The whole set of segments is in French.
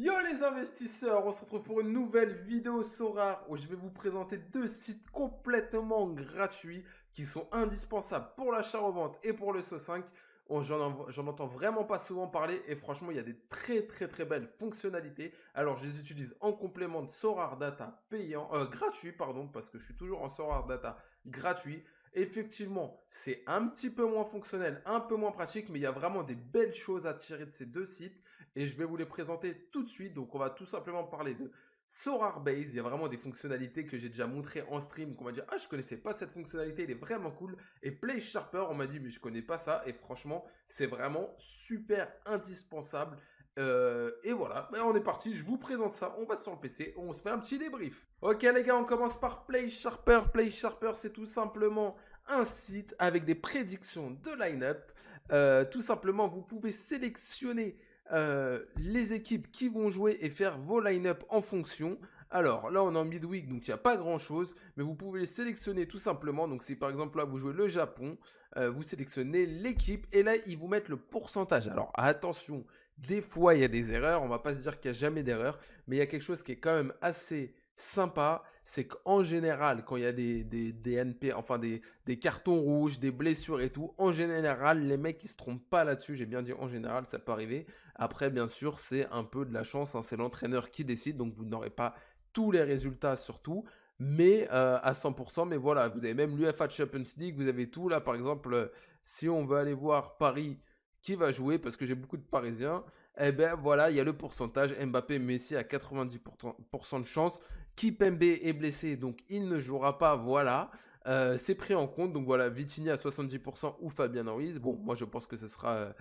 Yo les investisseurs, on se retrouve pour une nouvelle vidéo Sorare où je vais vous présenter deux sites complètement gratuits qui sont indispensables pour l'achat-revente et pour le SO5. J'en entends vraiment pas souvent parler et franchement il y a des très belles fonctionnalités. Alors je les utilise en complément de Sorare Data gratuit pardon, parce que je suis toujours en Sorare Data gratuit. Effectivement, c'est un petit peu moins fonctionnel, un peu moins pratique, mais il y a vraiment des belles choses à tirer de ces deux sites et je vais vous les présenter tout de suite. Donc, on va tout simplement parler de SolarBase. Il y a vraiment des fonctionnalités que j'ai déjà montrées en stream, qu'on m'a dit, ah, je connaissais pas cette fonctionnalité, elle est vraiment cool. Et Play Sharper, on m'a dit, mais je connais pas ça. Et franchement, c'est vraiment super indispensable. Et voilà, ben, on est parti, je vous présente ça, on va sur le PC, on se fait un petit débrief. Ok les gars, on commence par Play Sharper. Play Sharper, c'est tout simplement un site avec des prédictions de line-up. Tout simplement, vous pouvez sélectionner les équipes qui vont jouer et faire vos line-up en fonction. Alors là, on est en midweek, donc il n'y a pas grand-chose, mais vous pouvez les sélectionner tout simplement. Donc si par exemple là, vous jouez le Japon, vous sélectionnez l'équipe et là, ils vous mettent le pourcentage. Alors attention, des fois, il y a des erreurs. On va pas se dire qu'il n'y a jamais d'erreur, mais il y a quelque chose qui est quand même assez sympa, c'est qu'en général, quand il y a des NP, enfin des cartons rouges, des blessures et tout, en général, les mecs, ils se trompent pas là-dessus. J'ai bien dit en général, ça peut arriver. Après, bien sûr, c'est un peu de la chance, hein, c'est l'entraîneur qui décide, donc vous n'aurez pas tous les résultats surtout, mais à 100%. Mais voilà, vous avez même l'UEFA Champions League, vous avez tout. Là, par exemple, si on veut aller voir Paris qui va jouer, parce que j'ai beaucoup de Parisiens, eh ben voilà, il y a le pourcentage Mbappé, Messi à 90% de chance. Kipembe est blessé, donc il ne jouera pas, voilà. C'est pris en compte, donc voilà, Vitinha à 70% ou Fabien Ruiz. Bon, moi je pense que ce sera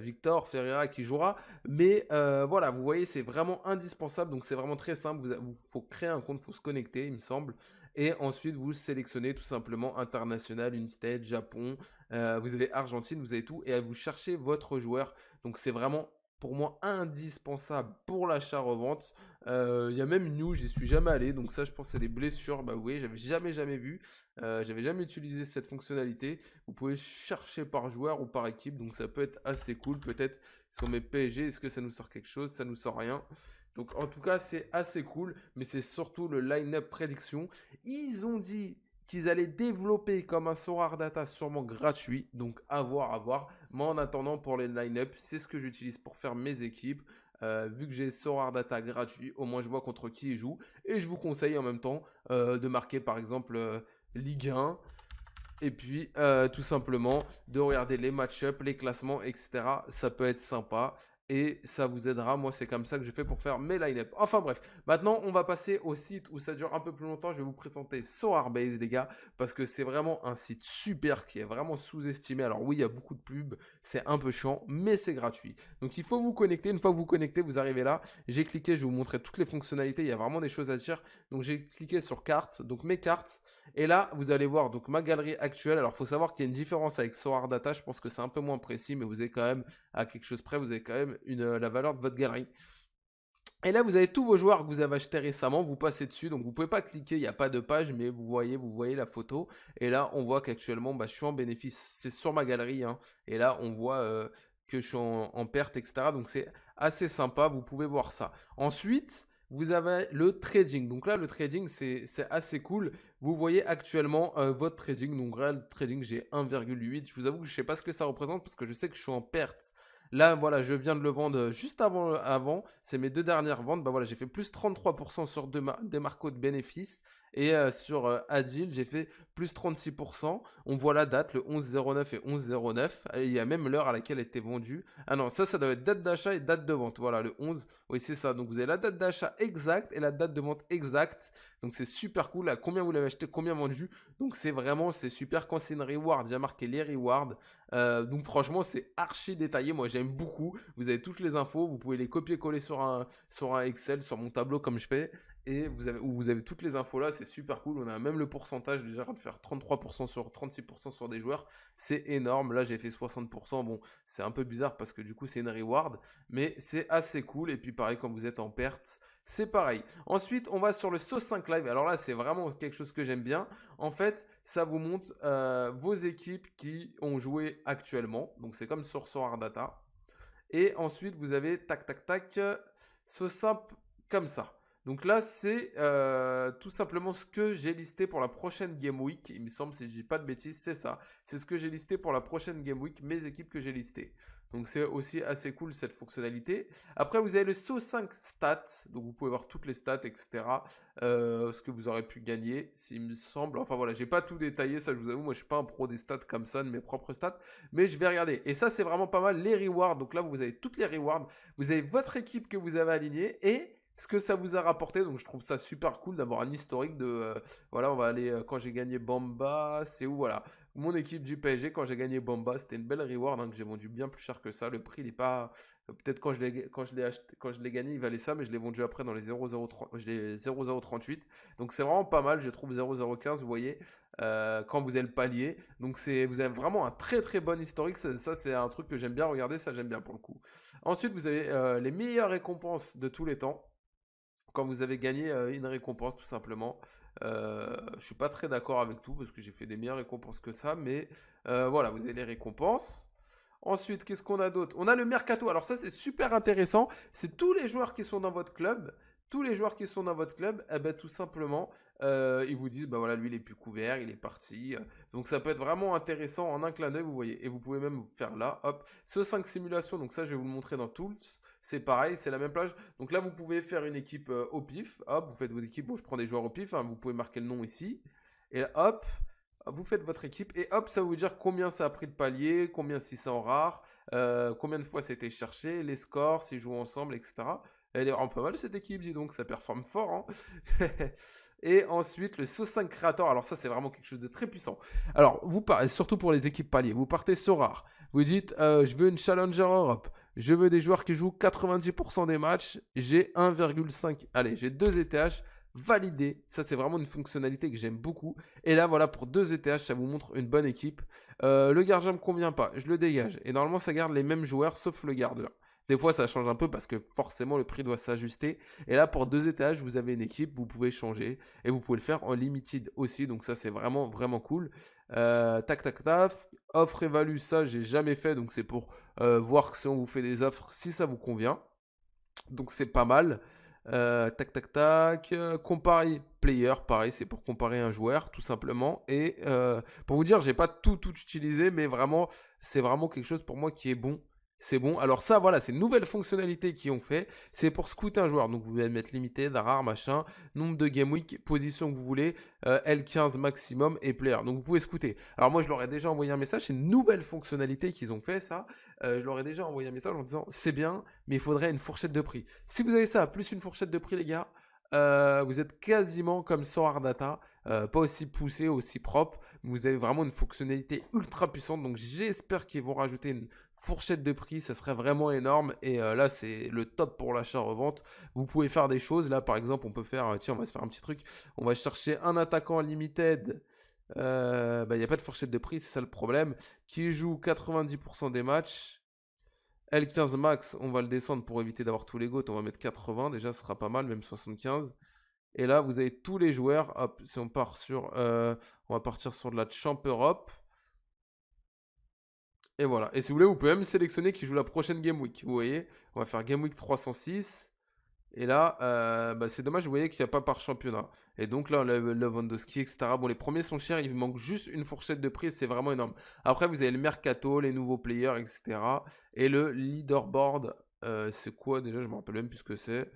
Victor Ferreira qui jouera. Mais voilà, vous voyez, c'est vraiment indispensable, donc c'est vraiment très simple. Vous faut créer un compte, il faut se connecter, il me semble. Et ensuite, vous sélectionnez tout simplement international, United, Japon. Vous avez Argentine, vous avez tout. Et vous cherchez votre joueur. Donc c'est vraiment pour moi indispensable pour l'achat-revente. Il y a même New, j'y suis jamais allé. Donc ça, je pense que c'est des blessures. Bah oui, j'avais jamais vu. J'avais jamais utilisé cette fonctionnalité. Vous pouvez chercher par joueur ou par équipe. Donc ça peut être assez cool. Peut-être sur mes PSG, est-ce que ça nous sort quelque chose? Ça nous sort rien. Donc en tout cas, c'est assez cool. Mais c'est surtout le line-up prédiction. Ils ont dit qu'ils allaient développer comme un Sorar Data sûrement gratuit. Donc à voir, à voir. Moi en attendant pour les line-up, c'est ce que j'utilise pour faire mes équipes. Vu que j'ai Sorar Data gratuit, au moins je vois contre qui ils jouent. Et je vous conseille en même temps de marquer par exemple Ligue 1. Et puis tout simplement de regarder les match-up, les classements, etc. Ça peut être sympa. Et ça vous aidera. Moi, c'est comme ça que je fais pour faire mes line-up. Enfin bref, maintenant, on va passer au site où ça dure un peu plus longtemps. Je vais vous présenter Sorarbase, les gars, parce que c'est vraiment un site super qui est vraiment sous-estimé. Alors oui, il y a beaucoup de pubs, c'est un peu chiant, mais c'est gratuit. Donc il faut vous connecter. Une fois que vous connectez, vous arrivez là. J'ai cliqué, je vais vous montrer toutes les fonctionnalités. Il y a vraiment des choses à dire. Donc j'ai cliqué sur cartes, donc mes cartes. Et là, vous allez voir donc ma galerie actuelle. Alors, il faut savoir qu'il y a une différence avec Sorar Data. Je pense que c'est un peu moins précis, mais vous avez quand même, à quelque chose près, vous avez quand même la valeur de votre galerie. Et là, vous avez tous vos joueurs que vous avez achetés récemment. Vous passez dessus, donc vous pouvez pas cliquer. Il n'y a pas de page, mais vous voyez la photo. Et là, on voit qu'actuellement, bah, je suis en bénéfice. C'est sur ma galerie, hein. Et là, on voit que je suis en perte, etc. Donc c'est assez sympa. Vous pouvez voir ça. Ensuite, vous avez le trading. Donc là, le trading, c'est assez cool. Vous voyez actuellement votre trading. Donc là, le trading, j'ai 1,8. Je vous avoue que je sais pas ce que ça représente parce que je sais que je suis en perte. Là, voilà, je viens de le vendre juste avant. C'est mes deux dernières ventes. Bah voilà, j'ai fait plus 33% sur des marcos de bénéfices. Et sur Adil, j'ai fait plus 36%. On voit la date, le 11,09 et 11,09. Il y a même l'heure à laquelle elle était vendue. Ah non, ça doit être date d'achat et date de vente. Voilà, le 11. Oui, c'est ça. Donc vous avez la date d'achat exacte et la date de vente exacte. Donc c'est super cool. À combien vous l'avez acheté, combien vendu. Donc c'est super. Quand c'est une reward, j'ai marqué les rewards. Donc franchement, c'est archi détaillé. Moi, j'aime beaucoup. Vous avez toutes les infos. Vous pouvez les copier-coller sur un Excel, sur mon tableau comme je fais. Et vous avez toutes les infos là. C'est super cool. On a même le pourcentage déjà de faire 33% sur 36% sur des joueurs. C'est énorme. Là, j'ai fait 60%. Bon, c'est un peu bizarre parce que du coup, c'est une reward. Mais c'est assez cool. Et puis pareil, quand vous êtes en perte, c'est pareil. Ensuite, on va sur le Sauce 5 Live. Alors là, c'est vraiment quelque chose que j'aime bien. En fait, ça vous montre vos équipes qui ont joué actuellement. Donc c'est comme sur Sorar Data. Et ensuite, vous avez tac, tac, tac, ce simple comme ça. Donc là, c'est tout simplement ce que j'ai listé pour la prochaine Game Week. Il me semble, si je dis pas de bêtises, c'est ça. C'est ce que j'ai listé pour la prochaine Game Week, mes équipes que j'ai listées. Donc c'est aussi assez cool cette fonctionnalité. Après, vous avez le SO5 Stats. Donc vous pouvez voir toutes les stats, etc. Ce que vous aurez pu gagner, s'il me semble. Enfin voilà, j'ai pas tout détaillé, ça je vous avoue. Moi, je suis pas un pro des stats comme ça, de mes propres stats. Mais je vais regarder. Et ça, c'est vraiment pas mal. Les rewards. Donc là, vous avez toutes les rewards. Vous avez votre équipe que vous avez alignée et ce que ça vous a rapporté. Donc je trouve ça super cool d'avoir un historique de voilà, on va aller quand j'ai gagné Bamba, c'est où voilà, mon équipe du PSG quand j'ai gagné Bamba, c'était une belle reward hein, que j'ai vendu bien plus cher que ça. Le prix il est pas peut-être quand je l'ai acheté, quand je l'ai gagné, il valait ça, mais je l'ai vendu après dans les 0,030 je l'ai 0,038. Donc c'est vraiment pas mal, je trouve 0,015, vous voyez. Quand vous avez le palier, donc vous avez vraiment un très très bon historique. Ça c'est un truc que j'aime bien regarder, ça j'aime bien pour le coup. Ensuite vous avez les meilleures récompenses de tous les temps quand vous avez gagné une récompense tout simplement. Je suis pas très d'accord avec tout parce que j'ai fait des meilleures récompenses que ça, mais voilà, vous avez les récompenses. Ensuite, qu'est-ce qu'on a d'autre? On a le mercato. Alors ça, c'est super intéressant. C'est tous les joueurs qui sont dans votre club. Tous les joueurs qui sont dans votre club, eh ben, tout simplement, ils vous disent, bah voilà, lui, il est plus couvert, il est parti. Donc ça peut être vraiment intéressant en un clin d'œil, vous voyez. Et vous pouvez même faire là, hop, ce 5 simulations. Donc ça, je vais vous le montrer dans Tools. C'est pareil, c'est la même plage. Donc là, vous pouvez faire une équipe au pif. Hop, vous faites votre équipe. Bon, je prends des joueurs au pif. Hein, vous pouvez marquer le nom ici. Et là, hop, vous faites votre équipe et hop, ça va vous dire combien ça a pris de palier, combien si c'est en rare, combien de fois c'était cherché, les scores, s'ils jouent ensemble, etc. Elle est vraiment pas mal cette équipe, dis donc, ça performe fort. Hein. Et ensuite, le SO5 Creator, alors ça c'est vraiment quelque chose de très puissant. Alors, vous partez, surtout pour les équipes paliers, vous partez sur rare. Vous dites, je veux une Challenger Europe, je veux des joueurs qui jouent 90% des matchs, j'ai 1,5, allez, j'ai 2 ETH, validé. Ça, c'est vraiment une fonctionnalité que j'aime beaucoup. Et là, voilà, pour 2 ETH, ça vous montre une bonne équipe. Le gardien ne me convient pas, je le dégage. Et normalement, ça garde les mêmes joueurs, sauf le gardien. Des fois, ça change un peu parce que forcément, le prix doit s'ajuster. Et là, pour 2 étages, vous avez une équipe, vous pouvez changer. Et vous pouvez le faire en limited aussi. Donc ça, c'est vraiment, vraiment cool. Tac, tac, tac. Offre et value, ça, j'ai jamais fait. Donc c'est pour voir si on vous fait des offres, si ça vous convient. Donc c'est pas mal. Tac, tac, tac. Comparer player, pareil, c'est pour comparer un joueur, tout simplement. Et pour vous dire, j'ai pas tout utilisé, mais vraiment, c'est vraiment quelque chose pour moi qui est bon. C'est bon. Alors ça, voilà, c'est une nouvelle fonctionnalité qu'ils ont fait. C'est pour scouter un joueur. Donc vous allez mettre limité, rare, machin, nombre de game week, position que vous voulez, L15 maximum et player. Donc vous pouvez scouter. Alors moi, je leur ai déjà envoyé un message. C'est une nouvelle fonctionnalité qu'ils ont fait, ça. Je leur ai déjà envoyé un message en disant, c'est bien, mais il faudrait une fourchette de prix. Si vous avez ça, plus une fourchette de prix, les gars, vous êtes quasiment comme Sorar Data, pas aussi poussé, aussi propre. Vous avez vraiment une fonctionnalité ultra puissante. Donc j'espère qu'ils vont rajouter une fourchette de prix, ça serait vraiment énorme. Et là, c'est le top pour l'achat-revente. Vous pouvez faire des choses. Là, par exemple, on peut faire, tiens, on va se faire un petit truc. On va chercher un attaquant limited. Il n'y a pas de fourchette de prix, c'est ça le problème. Qui joue 90% des matchs. L15 max, on va le descendre pour éviter d'avoir tous les goats. On va mettre 80, déjà, ce sera pas mal, même 75. Et là, vous avez tous les joueurs. Hop, si on part sur... on va partir sur de la Champ Europe. Et voilà. Et si vous voulez, vous pouvez même sélectionner qui joue la prochaine Game Week. Vous voyez, on va faire Game Week 306. Et là, c'est dommage, vous voyez qu'il n'y a pas par championnat. Et donc là, le Lewandowski, etc. Bon, les premiers sont chers, il manque juste une fourchette de prix, c'est vraiment énorme. Après, vous avez le Mercato, les nouveaux players, etc. Et le leaderboard, c'est quoi déjà? Je me rappelle même plus ce que c'est.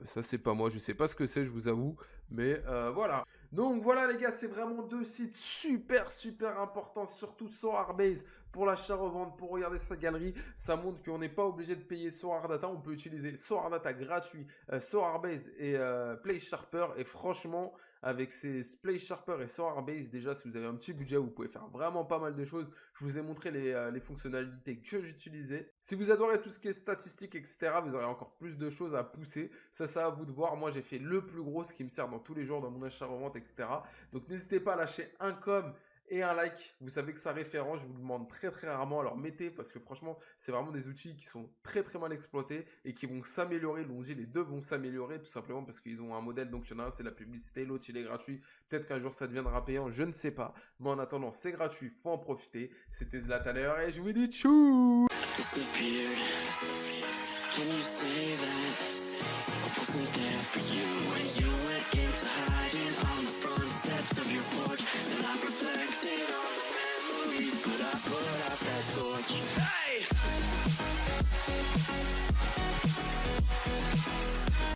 Ça, c'est pas moi, je sais pas ce que c'est, je vous avoue. Mais voilà. Donc voilà les gars, c'est vraiment 2 sites super importants, surtout sur Arbase pour l'achat-revente, pour regarder sa galerie. Ça montre qu'on n'est pas obligé de payer Sorar Data, on peut utiliser Sorar Data gratuit, Sorarbase et Play Sharper. Et franchement, avec ces Play Sharper et Sorarbase, déjà si vous avez un petit budget, vous pouvez faire vraiment pas mal de choses. Je vous ai montré les fonctionnalités que j'utilisais. Si vous adorez tout ce qui est statistiques, etc., vous aurez encore plus de choses à pousser. Ça à vous de voir. Moi, j'ai fait le plus gros, ce qui me sert dans tous les jours dans mon achat-revente, etc. Donc, n'hésitez pas à lâcher un com et un like. Vous savez que ça référence, je vous le demande très très rarement, alors mettez parce que franchement c'est vraiment des outils qui sont très très mal exploités et qui vont s'améliorer. Donc les deux vont s'améliorer tout simplement parce qu'ils ont un modèle, donc il y en a un c'est la publicité, l'autre il est gratuit. Peut-être qu'un jour ça deviendra payant, je ne sais pas. Mais en attendant c'est gratuit, faut en profiter. C'était Zlatan et je vous dis tchou.